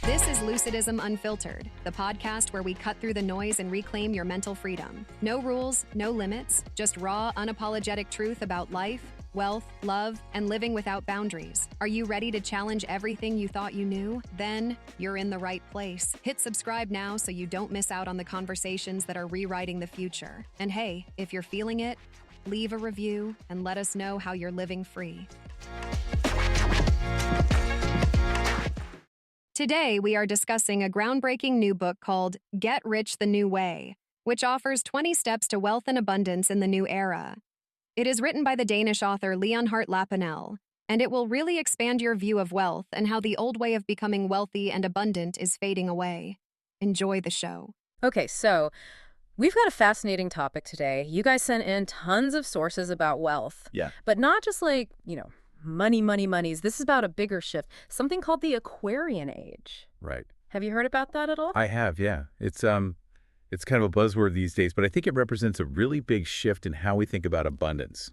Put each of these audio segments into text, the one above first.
This is Lucidism Unfiltered, the podcast where we cut through the noise and reclaim your mental freedom. No rules, no limits, just raw, unapologetic truth about life, wealth, love, and living without boundaries. Are you ready to challenge everything you thought you knew? Then you're in the right place. Hit subscribe now so you don't miss out on the conversations that are rewriting the future. And hey, if you're feeling it, leave a review and let us know how you're living free. Today, we are discussing a groundbreaking new book called Get Rich the New Way, which offers 20 steps to wealth and abundance in the new era. It is written by the Danish author Leonhard Lapinel, and it will really expand your view of wealth and how the old way of becoming wealthy and abundant is fading away. Enjoy the show. Okay, so we've got a fascinating topic today. You guys sent in tons of sources about wealth. Yeah. But not just like, monies. This is about a bigger shift, something called the Aquarian Age. Right. Have you heard about that at all? I have, yeah. It's kind of a buzzword these days, but I think it represents a really big shift in how we think about abundance.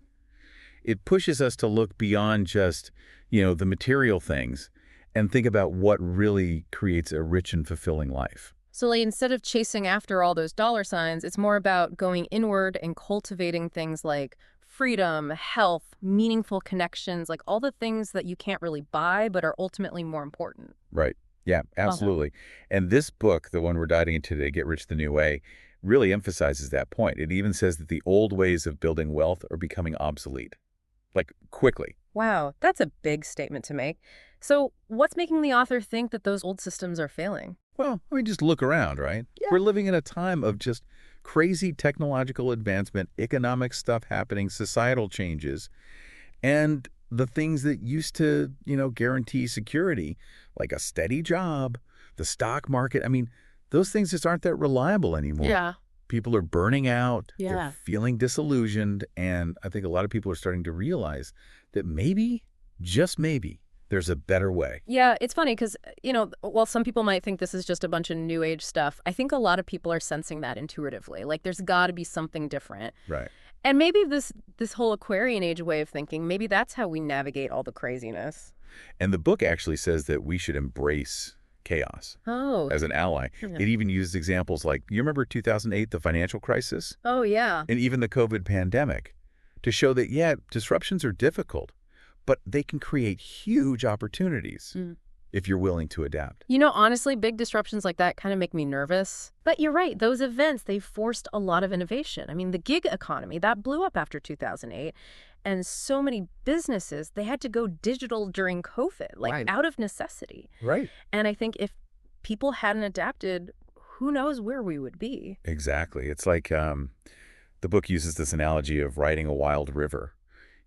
It pushes us to look beyond just, the material things and think about what really creates a rich and fulfilling life. So like, instead of chasing after all those dollar signs, it's more about going inward and cultivating things like freedom, health, meaningful connections, like all the things that you can't really buy but are ultimately more important. Right. Yeah, absolutely. And this book, the one we're diving into today, Get Rich the New Way, really emphasizes that point. It even says that the old ways of building wealth are becoming obsolete, like quickly. Wow, that's a big statement to make. So what's making the author think that those old systems are failing? Well, just look around, right? Yeah. We're living in a time of just crazy technological advancement, economic stuff happening, societal changes, and the things that used to, guarantee security, like a steady job, the stock market. Those things just aren't that reliable anymore. Yeah. People are burning out. Yeah. They're feeling disillusioned. And I think a lot of people are starting to realize that maybe, just maybe, there's a better way. Yeah, it's funny because, while some people might think this is just a bunch of new age stuff, I think a lot of people are sensing that intuitively. Like there's got to be something different. Right. And maybe this whole Aquarian Age way of thinking, maybe that's how we navigate all the craziness. And the book actually says that we should embrace chaos as an ally. Yeah. It even uses examples like, you remember 2008, the financial crisis? Oh, yeah. And even the COVID pandemic to show that, disruptions are difficult, but they can create huge opportunities if you're willing to adapt. Honestly, big disruptions like that kind of make me nervous. But you're right. Those events, they forced a lot of innovation. The gig economy, that blew up after 2008. And so many businesses, they had to go digital during COVID, out of necessity. Right. And I think if people hadn't adapted, who knows where we would be. Exactly. It's like the book uses this analogy of riding a wild river.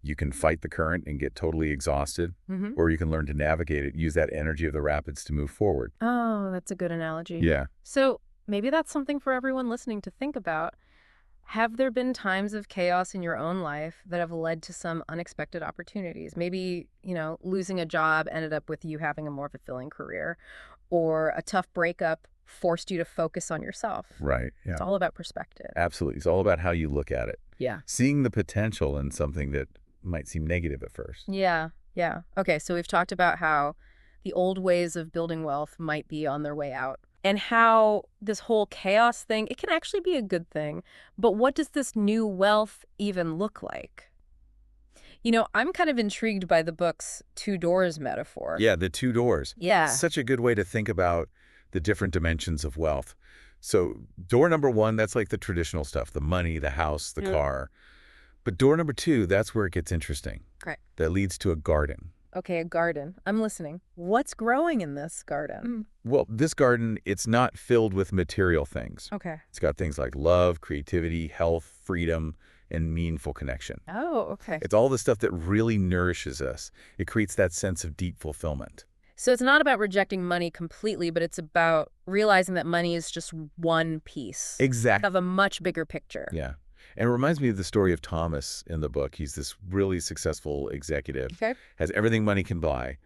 You can fight the current and get totally exhausted, or you can learn to navigate it, use that energy of the rapids to move forward. Oh, that's a good analogy. Yeah. So maybe that's something for everyone listening to think about. Have there been times of chaos in your own life that have led to some unexpected opportunities? Maybe, losing a job ended up with you having a more fulfilling career, or a tough breakup forced you to focus on yourself. Right. Yeah. It's all about perspective. Absolutely. It's all about how you look at it. Yeah. Seeing the potential in something that might seem negative at first. Yeah. Okay, so we've talked about how the old ways of building wealth might be on their way out, and how this whole chaos thing, it can actually be a good thing. But what does this new wealth even look like? I'm kind of intrigued by the book's two doors metaphor. Yeah, the two doors. Yeah. Such a good way to think about the different dimensions of wealth. So door number one, that's like the traditional stuff, the money, the house, the car. But door number two, that's where it gets interesting. Right. That leads to a garden. Okay, a garden. I'm listening. What's growing in this garden? Well, this garden, it's not filled with material things. Okay. It's got things like love, creativity, health, freedom, and meaningful connection. Oh, okay. It's all the stuff that really nourishes us. It creates that sense of deep fulfillment. So it's not about rejecting money completely, but it's about realizing that money is just one piece. Exactly. Of a much bigger picture. Yeah. And it reminds me of the story of Thomas in the book. He's this really successful executive, has everything money can buy,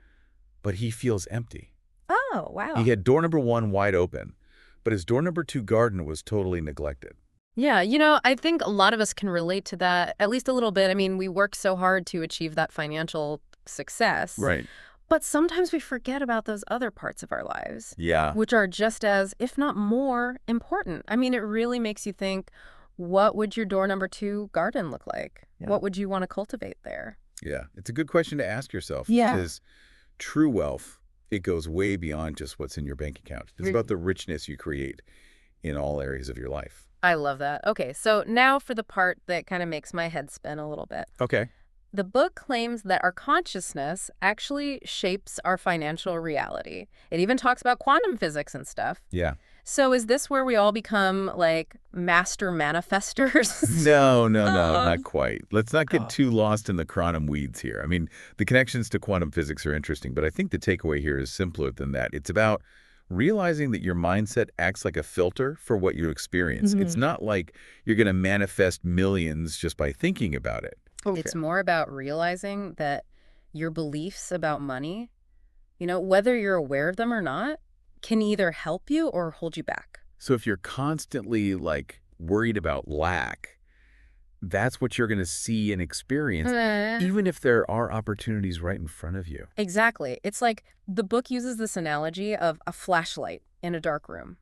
but he feels empty. Oh, wow. He had door number one wide open, but his door number two garden was totally neglected. Yeah, I think a lot of us can relate to that, at least a little bit. We work so hard to achieve that financial success. Right. But sometimes we forget about those other parts of our lives, Yeah. which are just as, if not more, important. I mean, it really makes you think, what would your door number 2 garden look like? Yeah. What would you want to cultivate there? Yeah. It's a good question to ask yourself. Yeah. Because true wealth, it goes way beyond just what's in your bank account. It's about the richness you create in all areas of your life. I love that. Okay, so now for the part that kind of makes my head spin a little bit. Okay. The book claims that our consciousness actually shapes our financial reality. It even talks about quantum physics and stuff. Yeah. So is this where we all become, like, master manifestors? No, not quite. Let's not get too lost in the quantum weeds here. I mean, the connections to quantum physics are interesting, but I think the takeaway here is simpler than that. It's about realizing that your mindset acts like a filter for what you experience. It's not like you're going to manifest millions just by thinking about it. Okay. It's more about realizing that your beliefs about money, whether you're aware of them or not, can either help you or hold you back. So if you're constantly, like, worried about lack, that's what you're going to see and experience, even if there are opportunities right in front of you. Exactly. It's like the book uses this analogy of a flashlight in a dark room.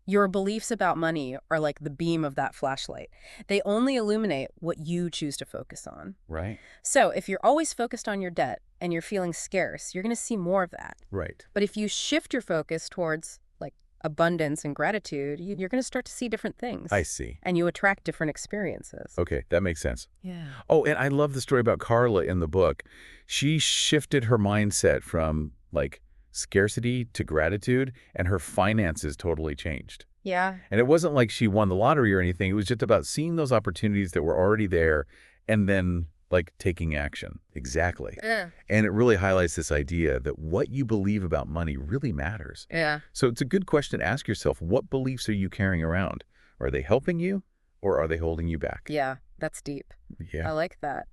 Your beliefs about money are like the beam of that flashlight. They only illuminate what you choose to focus on. Right. So if you're always focused on your debt and you're feeling scarce, you're going to see more of that. Right. But if you shift your focus towards, like, abundance and gratitude, you're going to start to see different things. I see. And you attract different experiences. Okay, that makes sense. Yeah. Oh, and I love the story about Carla in the book. She shifted her mindset from, like, scarcity to gratitude, and her finances totally changed. Yeah. And it wasn't like she won the lottery or anything. It was just about seeing those opportunities that were already there and then, like, taking action. Exactly. Yeah. And it really highlights this idea that what you believe about money really matters. Yeah. So it's a good question to ask yourself, what beliefs are you carrying around? Are they helping you or are they holding you back? Yeah, that's deep. Yeah. I like that.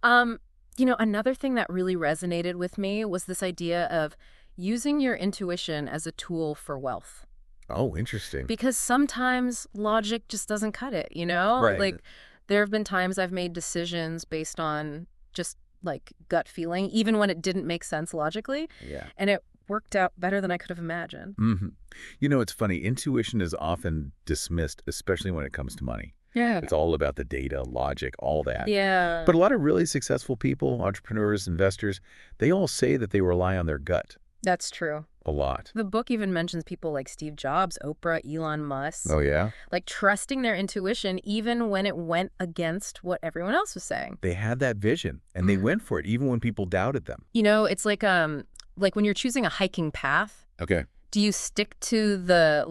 Another thing that really resonated with me was this idea of using your intuition as a tool for wealth. Oh, interesting. Because sometimes logic just doesn't cut it, Right. Like, there have been times I've made decisions based on just, like, gut feeling, even when it didn't make sense logically. Yeah. And it worked out better than I could have imagined. Mm-hmm. It's funny. Intuition is often dismissed, especially when it comes to money. Yeah. It's all about the data, logic, all that. Yeah. But a lot of really successful people, entrepreneurs, investors, they all say that they rely on their gut That's true. a lot. The book even mentions people like Steve Jobs, Oprah, Elon Musk. Oh, yeah? Like, trusting their intuition even when it went against what everyone else was saying. They had that vision, and they went for it, even when people doubted them. It's like when you're choosing a hiking path, Okay. do you stick to the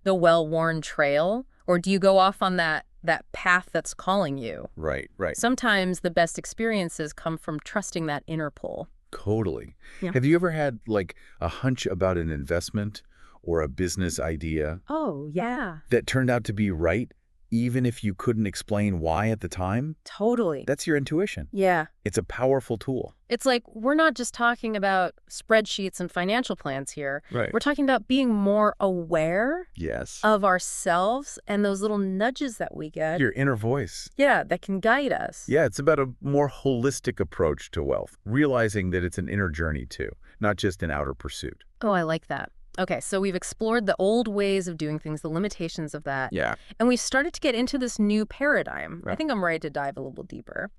well-worn trail, or do you go off on that path that's calling you? Right. Sometimes the best experiences come from trusting that inner pull. Totally. Yeah. Have you ever had, like, a hunch about an investment or a business idea Oh, yeah. that turned out to be right, even if you couldn't explain why at the time? Totally. That's your intuition. Yeah. It's a powerful tool. It's like, we're not just talking about spreadsheets and financial plans here. Right. We're talking about being more aware Yes. of ourselves and those little nudges that we get. Your inner voice. Yeah, that can guide us. Yeah, it's about a more holistic approach to wealth, realizing that it's an inner journey too, not just an outer pursuit. Oh, I like that. Okay, so we've explored the old ways of doing things, the limitations of that. Yeah. And we've started to get into this new paradigm. Right. I think I'm ready to dive a little deeper.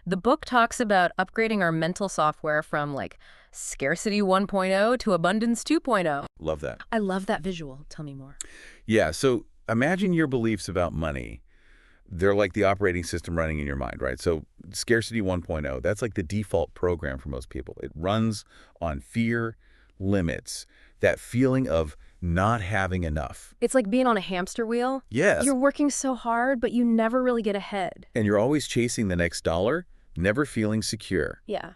The book talks about upgrading our mental software from, like, scarcity 1.0 to abundance 2.0. Love that. I love that visual. Tell me more. Yeah, so imagine your beliefs about money. They're like the operating system running in your mind, right? So scarcity 1.0, that's like the default program for most people. It runs on fear, limits, that feeling of not having enough. It's like being on a hamster wheel. Yes. You're working so hard, but you never really get ahead. And you're always chasing the next dollar, never feeling secure. Yeah.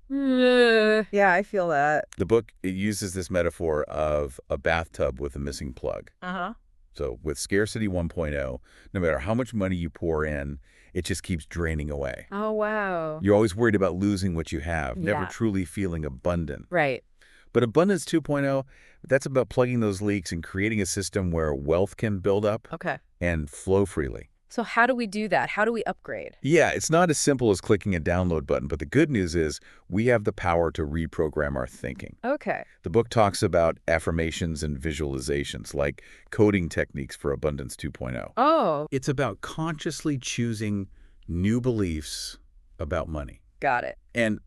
Yeah, I feel that. The book, it uses this metaphor of a bathtub with a missing plug. Uh-huh. So with scarcity 1.0, no matter how much money you pour in, it just keeps draining away. Oh, wow. You're always worried about losing what you have, never Yeah. truly feeling abundant. Right. But Abundance 2.0, that's about plugging those leaks and creating a system where wealth can build up Okay. and flow freely. So how do we do that? How do we upgrade? Yeah, it's not as simple as clicking a download button, but the good news is we have the power to reprogram our thinking. Okay. The book talks about affirmations and visualizations, like coding techniques for Abundance 2.0. Oh, It's about consciously choosing new beliefs about money got it. and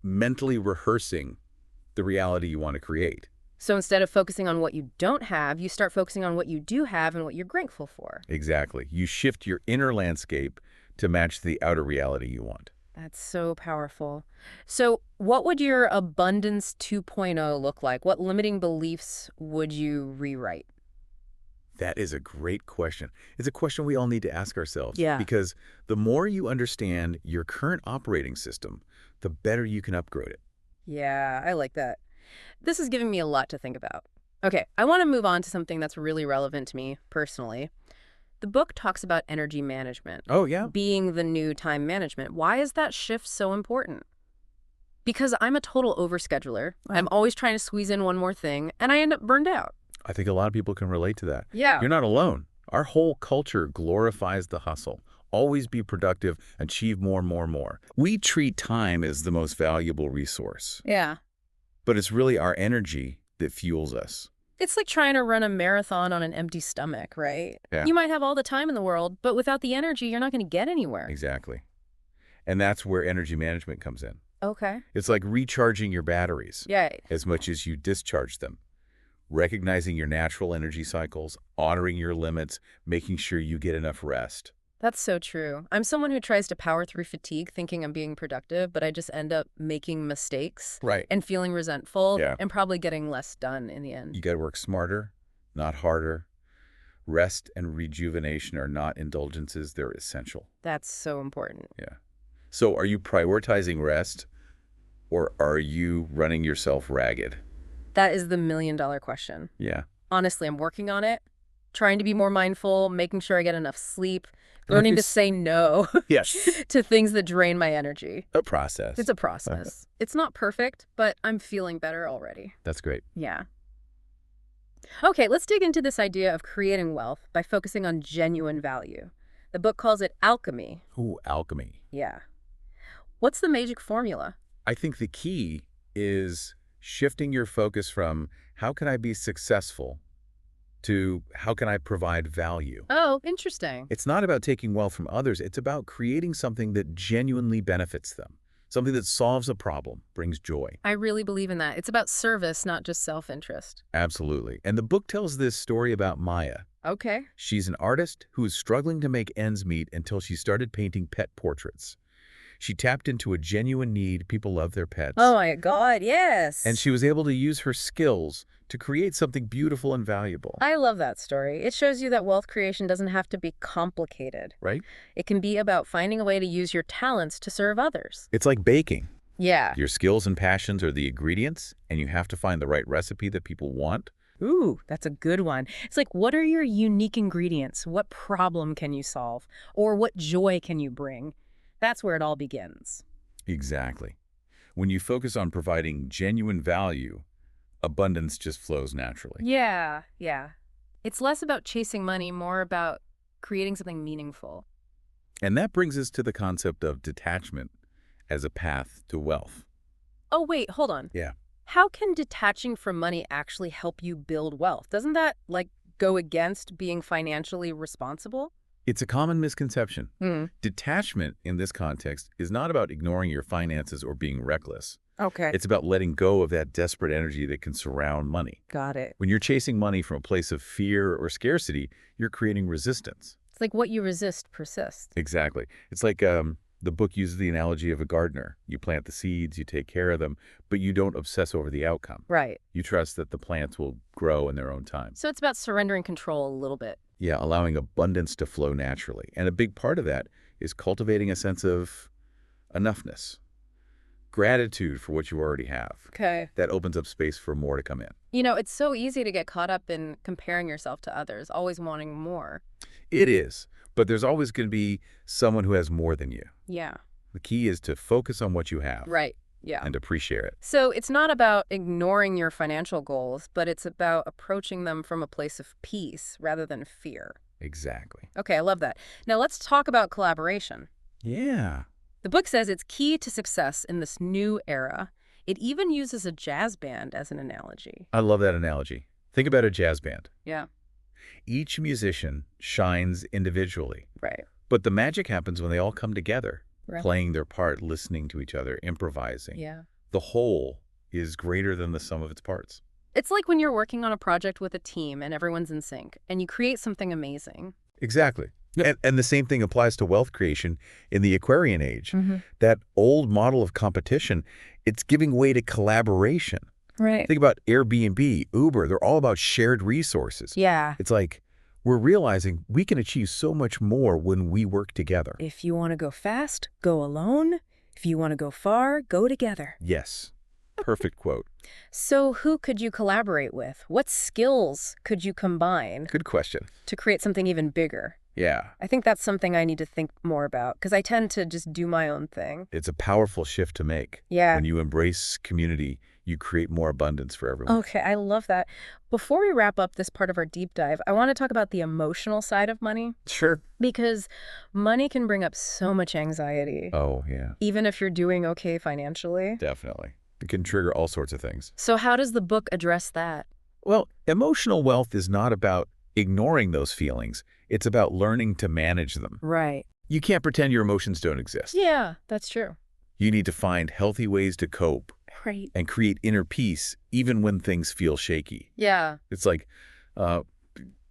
mentally rehearsing the reality you want to create. So instead of focusing on what you don't have, you start focusing on what you do have and what you're grateful for. Exactly. You shift your inner landscape to match the outer reality you want. That's so powerful. So what would your Abundance 2.0 look like? What limiting beliefs would you rewrite? That is a great question. It's a question we all need to ask ourselves. Yeah. Because the more you understand your current operating system, the better you can upgrade it. Yeah, I like that. This is giving me a lot to think about. Okay, I want to move on to something that's really relevant to me personally. The book talks about energy management. Oh, yeah? Being the new time management. Why is that shift so important? Because I'm a total overscheduler. I'm always trying to squeeze in one more thing, and I end up burned out. I think a lot of people can relate to that. Yeah. You're not alone. Our whole culture glorifies the hustle. Always be productive, achieve more, more, more. We treat time as the most valuable resource, Yeah. but it's really our energy that fuels us. It's like trying to run a marathon on an empty stomach, right? Yeah. You might have all the time in the world, but without the energy, you're not going to get anywhere. Exactly. And that's where energy management comes in. Okay. It's like recharging your batteries Yeah. as much as you discharge them. Recognizing your natural energy cycles, honoring your limits, making sure you get enough rest. That's so true. I'm someone who tries to power through fatigue thinking I'm being productive, but I just end up making mistakes Right. and feeling resentful Yeah. and probably getting less done in the end. You got to work smarter, not harder. Rest and rejuvenation are not indulgences, they're essential. That's so important. Yeah. So are you prioritizing rest or are you running yourself ragged? That is the million-dollar question. Yeah. Honestly, I'm working on it, trying to be more mindful, making sure I get enough sleep, learning to say no Yes. to things that drain my energy. A process. It's a process. It's not perfect, but I'm feeling better already. That's great. Yeah. Okay, let's dig into this idea of creating wealth by focusing on genuine value. The book calls it alchemy. Ooh, alchemy. Yeah. What's the magic formula? I think the key is shifting your focus from how can I be successful to how can I provide value. Oh, interesting. It's not about taking wealth from others. It's about creating something that genuinely benefits them, something that solves a problem, brings joy. I really believe in that. It's about service, not just self-interest. Absolutely. And the book tells this story about Maya. Okay. She's an artist who was struggling to make ends meet until she started painting pet portraits. She tapped into a genuine need. People love their pets. Oh my God, yes. And she was able to use her skills to create something beautiful and valuable. I love that story. It shows you that wealth creation doesn't have to be complicated. Right? It can be about finding a way to use your talents to serve others. It's like baking. Yeah. Your skills and passions are the ingredients, and you have to find the right recipe that people want. Ooh, that's a good one. It's like, what are your unique ingredients? What problem can you solve? Or what joy can you bring? That's where it all begins. Exactly. When you focus on providing genuine value, abundance just flows naturally. Yeah. It's less about chasing money, more about creating something meaningful. And that brings us to the concept of detachment as a path to wealth. Oh, wait, hold on. Yeah. How can detaching from money actually help you build wealth? Doesn't that, go against being financially responsible? It's a common misconception. Detachment in this context is not about ignoring your finances or being reckless. Okay. It's about letting go of that desperate energy that can surround money. Got it. When you're chasing money from a place of fear or scarcity, you're creating resistance. It's like what you resist persists. Exactly. It's like the book uses the analogy of a gardener. You plant the seeds, you take care of them, but you don't obsess over the outcome. Right. You trust that the plants will grow in their own time. So it's about surrendering control a little bit. Yeah, allowing abundance to flow naturally. And a big part of that is cultivating a sense of enoughness, gratitude for what you already have. Okay. That opens up space for more to come in. You know, it's so easy to get caught up in comparing yourself to others, always wanting more. It is, but there's always going to be someone who has more than you. Yeah. The key is to focus on what you have. Right. Yeah. And appreciate it. So it's not about ignoring your financial goals, but it's about approaching them from a place of peace rather than fear. Exactly. Okay, I love that. Now let's talk about collaboration. Yeah. The book says it's key to success in this new era. It even uses a jazz band as an analogy. I love that analogy. Think about a jazz band. Yeah. Each musician shines individually, Right. but the magic happens when they all come together, Right. playing their part, listening to each other, improvising. Yeah. The whole is greater than the sum of its parts. It's like when you're working on a project with a team and everyone's in sync and you create something amazing. Exactly. And the same thing applies to wealth creation in the Aquarian Age. Mm-hmm. That old model of competition, it's giving way to collaboration. Right. Think about Airbnb, Uber, they're all about shared resources. Yeah. It's like we're realizing we can achieve so much more when we work together. If you want to go fast, go alone. If you want to go far, go together. Yes. Perfect quote. So who could you collaborate with? What skills could you combine Good question. to create something even bigger? Yeah. I think that's something I need to think more about because I tend to just do my own thing. It's a powerful shift to make. Yeah. When you embrace community, you create more abundance for everyone. Okay, I love that. Before we wrap up this part of our deep dive, I want to talk about the emotional side of money Sure. because money can bring up so much anxiety, Oh, yeah. even if you're doing okay financially. Definitely. It can trigger all sorts of things. So how does the book address that? Well, emotional wealth is not about ignoring those feelings. It's about learning to manage them. Right. You can't pretend your emotions don't exist. Yeah, that's true. You need to find healthy ways to cope Right. and create inner peace even when things feel shaky. Yeah. It's like,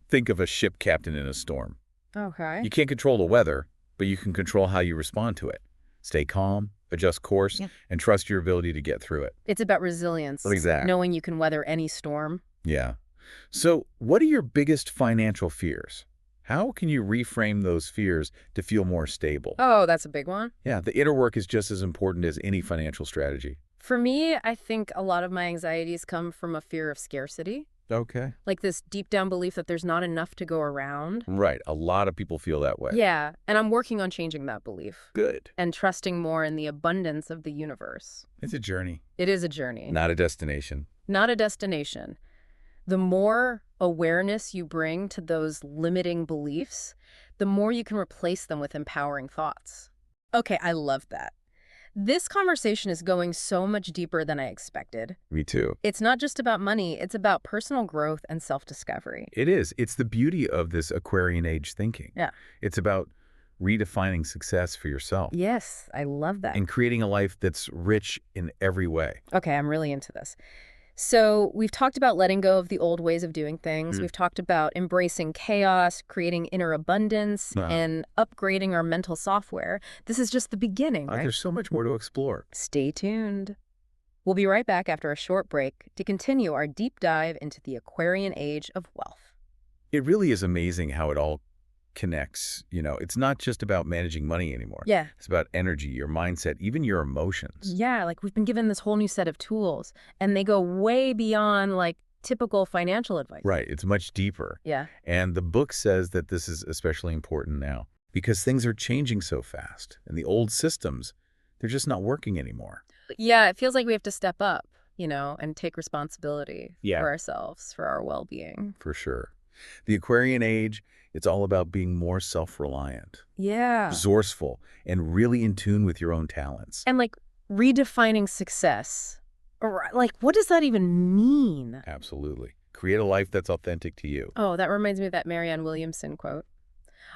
think of a ship captain in a storm. Okay. You can't control the weather, but you can control how you respond to it. Stay calm, adjust course, and trust your ability to get through it. It's about resilience. Exactly. Knowing you can weather any storm. Yeah. So what are your biggest financial fears? How can you reframe those fears to feel more stable? Oh, that's a big one. Yeah, the inner work is just as important as any financial strategy. For me, I think a lot of my anxieties come from a fear of scarcity. Okay. Like this deep down belief that there's not enough to go around. Right. A lot of people feel that way. Yeah, and I'm working on changing that belief Good. and trusting more in the abundance of the universe. It's a journey, It is a journey, not a destination. not a destination. The more awareness you bring to those limiting beliefs, the more you can replace them with empowering thoughts. Okay, I love that. This conversation is going so much deeper than I expected. Me too. It's not just about money, it's about personal growth and self-discovery. It is. It's the beauty of this Aquarian Age thinking. Yeah. It's about redefining success for yourself Yes, I love that. and creating a life that's rich in every way. Okay, I'm really into this. So we've talked about letting go of the old ways of doing things. We've talked about embracing chaos, creating inner abundance, and upgrading our mental software. This is just the beginning, right? There's so much more to explore. Stay tuned. We'll be right back after a short break to continue our deep dive into the Aquarian Age of Wealth. It really is amazing how it all connects. You know, it's not just about managing money anymore. Yeah. It's about energy, your mindset, even your emotions. Yeah, like we've been given this whole new set of tools, and they go way beyond like typical financial advice. Right. It's much deeper. Yeah. And the book says that this is especially important now because things are changing so fast and the old systems, they're just not working anymore. Yeah, it feels like we have to step up, and take responsibility Yeah. for ourselves, for our well-being. For sure. The Aquarian Age, it's all about being more self-reliant, Yeah. resourceful, and really in tune with your own talents. And like redefining success. Or like, what does that even mean? Absolutely. Create a life that's authentic to you. Oh, that reminds me of that Marianne Williamson quote.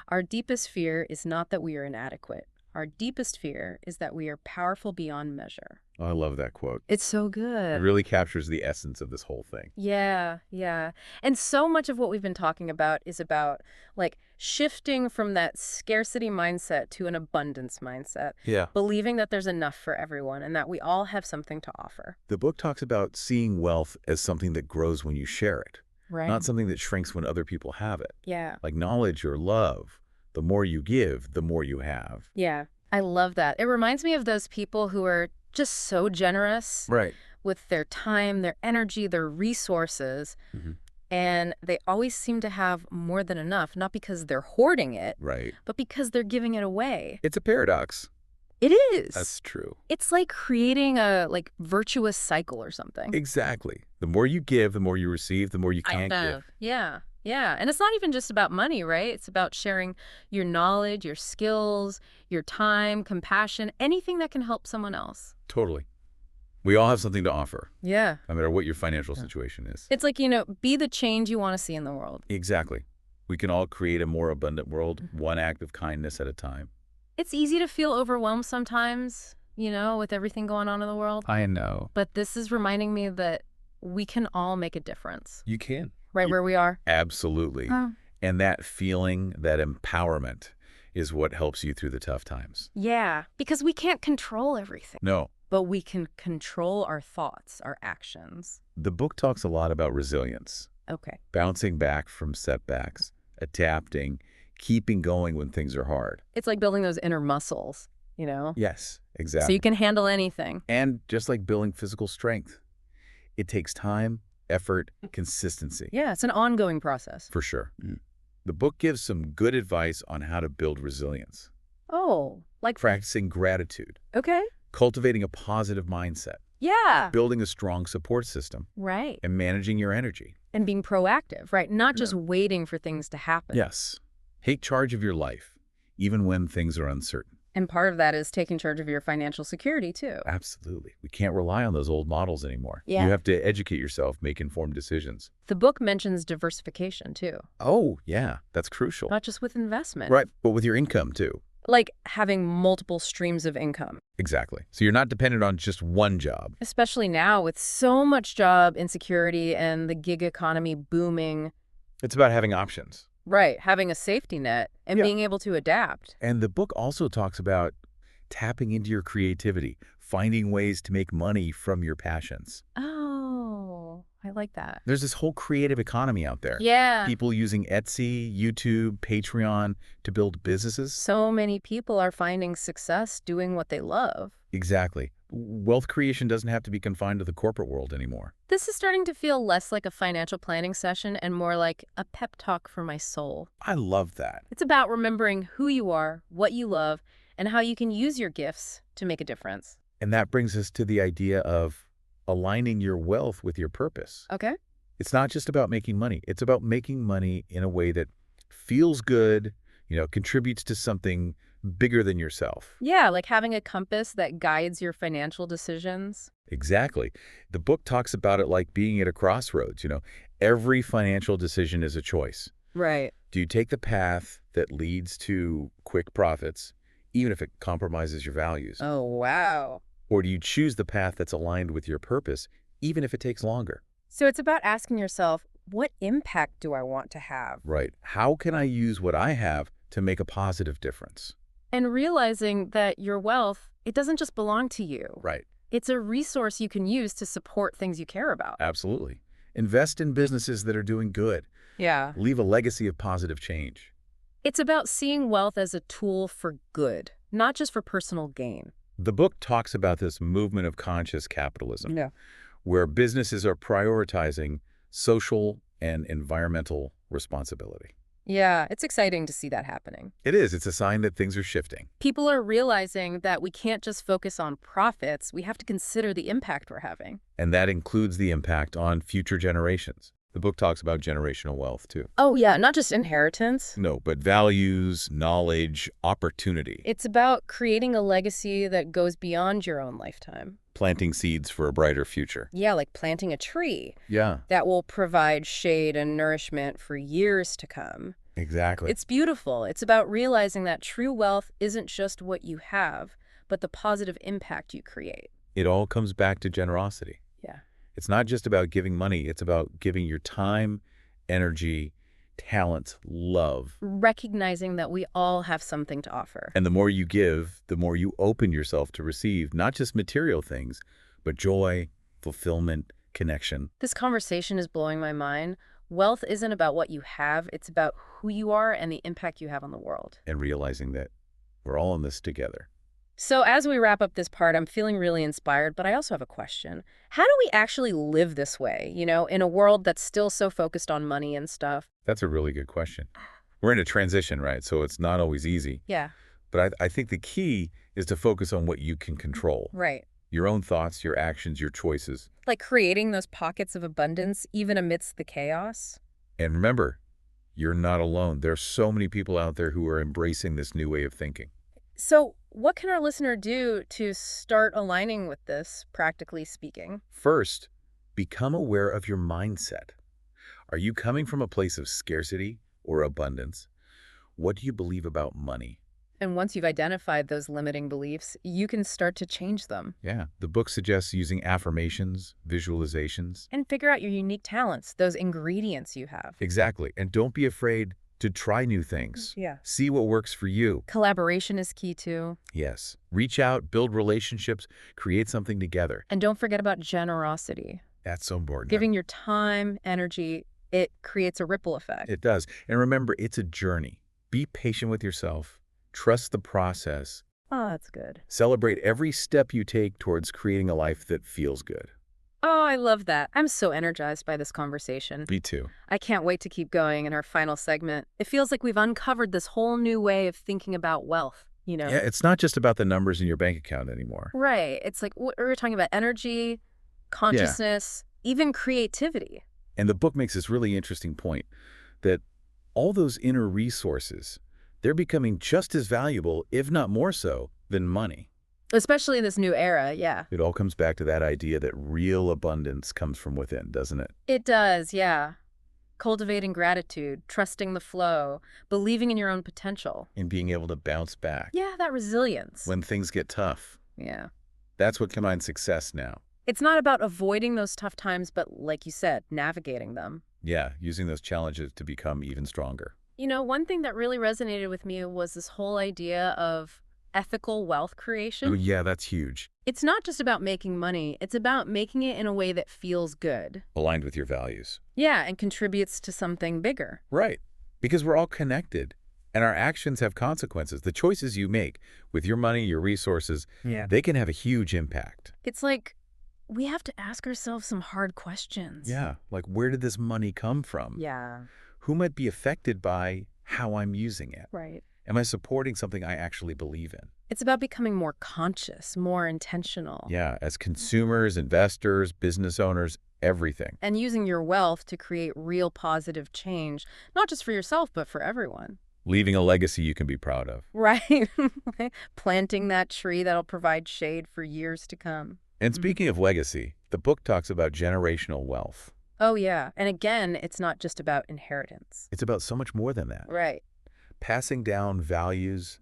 Our deepest fear is not that we are inadequate. Our deepest fear is that we are powerful beyond measure. Oh, I love that quote. It's so It good. really captures the essence of this whole thing. Yeah, yeah. And so much of what we've been talking about is about like shifting from that scarcity mindset to an abundance mindset, Yeah. believing that there's enough for everyone and that we all have something to offer. The book talks about seeing wealth as something that grows when you share it, Right. not something that shrinks when other people have it. Yeah. Like knowledge or love, the more you give, the more you have. Yeah. I love that. It reminds me of those people who are just so generous Right. with their time, their energy, their resources, Mhm. and they always seem to have more than enough, not because they're hoarding it, Right. but because they're giving it away. It's a paradox. It is. That's true. It's like creating a virtuous cycle or something. Exactly. The more you give, the more you receive, the more you can't give. Yeah. Yeah, and it's not even just about money, right? It's about sharing your knowledge, your skills, your time, compassion, anything that can help someone else. Totally. We all have something to offer, Yeah. no matter what your financial situation is. It's like, be the change you want to see in the world. Exactly. We can all create a more abundant world, one act of kindness at a time. It's easy to feel overwhelmed sometimes, with everything going on in the world. I know. But this is reminding me that we can all make a difference. You can. Right where we are. Absolutely. And that feeling, that empowerment, is what helps you through the tough times. Yeah, because we can't control everything. No. But we can control our thoughts, our actions. The book talks a lot about resilience. Okay. Bouncing back from setbacks, adapting, keeping going when things are hard. It's like building those inner muscles, Yes, exactly. So you can handle anything. And just like building physical strength, it takes time, effort, consistency. Yeah, it's an ongoing process. For sure. The book gives some good advice on how to build resilience. Oh, like... Practicing gratitude, Okay. cultivating a positive mindset, Yeah. building a strong support system, Right. and managing your energy. And being proactive, right? Not just waiting for things to happen. Yes. Take charge of your life, even when things are uncertain. And part of that is taking charge of your financial security, too. Absolutely. We can't rely on those old models anymore. Yeah. You have to educate yourself, make informed decisions. The book mentions diversification, too. Oh, yeah. That's crucial. Not just with investment. Right. But with your income, too. Like having multiple streams of income. Exactly. So you're not dependent on just one job. Especially now with so much job insecurity and the gig economy booming. It's about having options. Right. Having a safety net and being able to adapt. And the book also talks about tapping into your creativity, finding ways to make money from your passions. Oh, I like that. There's this whole creative economy out there. Yeah. People using Etsy, YouTube, Patreon to build businesses. So many people are finding success doing what they love. Exactly. Wealth creation doesn't have to be confined to the corporate world anymore. This is starting to feel less like a financial planning session and more like a pep talk for my soul. I love that. It's about remembering who you are, what you love, and how you can use your gifts to make a difference. And that brings us to the idea of aligning your wealth with your purpose. Okay. It's not just about making money. It's about making money in a way that feels good, contributes to something bigger than yourself. Yeah, like having a compass that guides your financial decisions. Exactly. The book talks about it like being at a crossroads. Every financial decision is a choice. Right. Do you take the path that leads to quick profits, even if it compromises your values? Oh, wow. Or do you choose the path that's aligned with your purpose, even if it takes longer? So it's about asking yourself, what impact do I want to have? Right. How can I use what I have to make a positive difference? And realizing that your wealth, it doesn't just belong to you. Right. It's a resource you can use to support things you care about. Absolutely. Invest in businesses that are doing good. Yeah. Leave a legacy of positive change. It's about seeing wealth as a tool for good, not just for personal gain. The book talks about this movement of conscious capitalism, Yeah. where businesses are prioritizing social and environmental responsibility. Yeah, it's exciting to see that happening. It is. It's a sign that things are shifting. People are realizing that we can't just focus on profits. We have to consider the impact we're having. And that includes the impact on future generations. The book talks about generational wealth, too. Oh, yeah, not just inheritance. No, but values, knowledge, opportunity. It's about creating a legacy that goes beyond your own lifetime. Planting seeds for a brighter future. Yeah, like planting a tree Yeah, that will provide shade and nourishment for years to come. exactly. It's beautiful. It's about realizing that true wealth isn't just what you have, but the positive impact you create. It all comes back to generosity. Yeah. It's not just about giving money. It's about giving your time, energy, talent, love. Recognizing that we all have something to offer. And the more you give, the more you open yourself to receive not just material things, but joy, fulfillment, connection. This conversation is blowing my mind. Wealth isn't about what you have. It's about who you are and the impact you have on the world. And realizing that we're all in this together. So as we wrap up this part, I'm feeling really inspired, but I also have a question. How do we actually live this way, in a world that's still so focused on money and stuff? That's a really good question. We're in a transition, right? So it's not always easy. Yeah, But I think the key is to focus on what you can control. right. Your own thoughts, your actions, your choices. Like creating those pockets of abundance even amidst the chaos. And remember, You're not alone. There's so many people out there who are embracing this new way of thinking. So what can our listener do to start aligning with this, practically speaking? First, become aware of your mindset. Are you coming from a place of scarcity or abundance? What do you believe about money? And once you've identified those limiting beliefs, you can start to change them Yeah, the book suggests using affirmations, visualizations. and figure out your unique talents, those ingredients you have. Exactly. And don't be afraid to try new things. Yeah. See what works for you. Collaboration is key too. Yes. Reach out, build relationships, create something together. And don't forget about generosity. That's so important. Giving your time, energy, it creates a ripple effect. It does. And remember, it's a journey. Be patient with yourself. Trust the process. Oh, that's good. Celebrate every step you take towards creating a life that feels good. Oh, I love that. I'm so energized by this conversation. Me too. I can't wait to keep going in our final segment. It feels like we've uncovered this whole new way of thinking about wealth, you know? Yeah, it's not just about the numbers in your bank account anymore. Right. It's like we're talking about energy, consciousness, even creativity. And the book makes this really interesting point that all those inner resources, they're becoming just as valuable, if not more so, than money. Especially in this new era, yeah. It all comes back to that idea that real abundance comes from within, doesn't it? It does, yeah. Cultivating gratitude, trusting the flow, believing in your own potential. And being able to bounce back Yeah, that resilience. when things get tough. Yeah. That's what combines success now. It's not about avoiding those tough times, but like you said, navigating them. Yeah, using those challenges to become even stronger. You know, one thing that really resonated with me was this whole idea of ethical wealth creation. Oh, yeah, that's huge. It's not just about making money. It's about making it in a way that feels good. Aligned with your values. Yeah, and contributes to something bigger. Right. Because we're all connected. And our actions have consequences. The choices you make with your money, your resources, they can have a huge impact. It's like we have to ask ourselves some hard questions. Yeah, like where did this money come from? Yeah. Who might be affected by how I'm using it? Right. Am I supporting something I actually believe in? It's about becoming more conscious, more intentional. Yeah, as consumers, investors, business owners, everything. And using your wealth to create real positive change, not just for yourself, but for everyone. Leaving a legacy you can be proud of. Right. Planting that tree that'll provide shade for years to come. And speaking of legacy, the book talks about generational wealth. Oh, yeah. And again, it's not just about inheritance. It's about so much more than that. Right. Passing down values,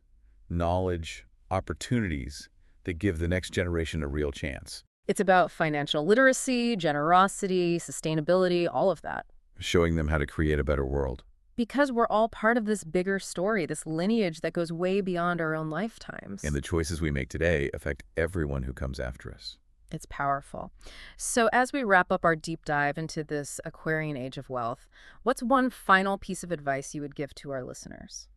knowledge, opportunities that give the next generation a real chance. It's about financial literacy, generosity, sustainability, all of that. Showing them how to create a better world. Because we're all part of this bigger story, this lineage that goes way beyond our own lifetimes. And the choices we make today affect everyone who comes after us. It's powerful. So as we wrap up our deep dive into this Aquarian Age of Wealth, what's one final piece of advice you would give to our listeners?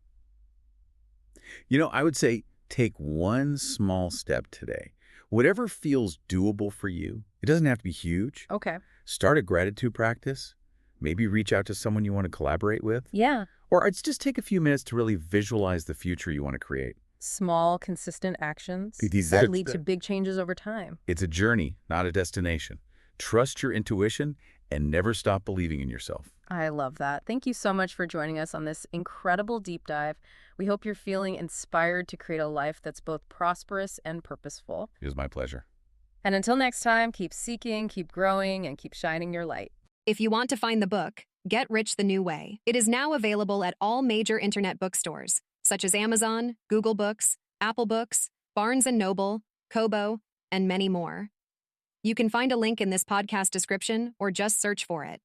You know, I would say take one small step today. Whatever feels doable for you, it doesn't have to be huge. Okay. Start a gratitude practice. Maybe reach out to someone you want to collaborate with. Yeah. Or it's just take a few minutes to really visualize the future you want to create. Small, consistent actions That's that lead the- to big changes over time. It's a journey, not a destination. Trust your intuition and never stop believing in yourself. I love that. Thank you so much for joining us on this incredible deep dive. We hope you're feeling inspired to create a life that's both prosperous and purposeful. It was my pleasure. And until next time, keep seeking, keep growing, and keep shining your light. If you want to find the book, Get Rich the New Way, it is now available at all major internet bookstores, such as Amazon, Google Books, Apple Books, Barnes & Noble, Kobo, and many more. You can find a link in this podcast description or just search for it.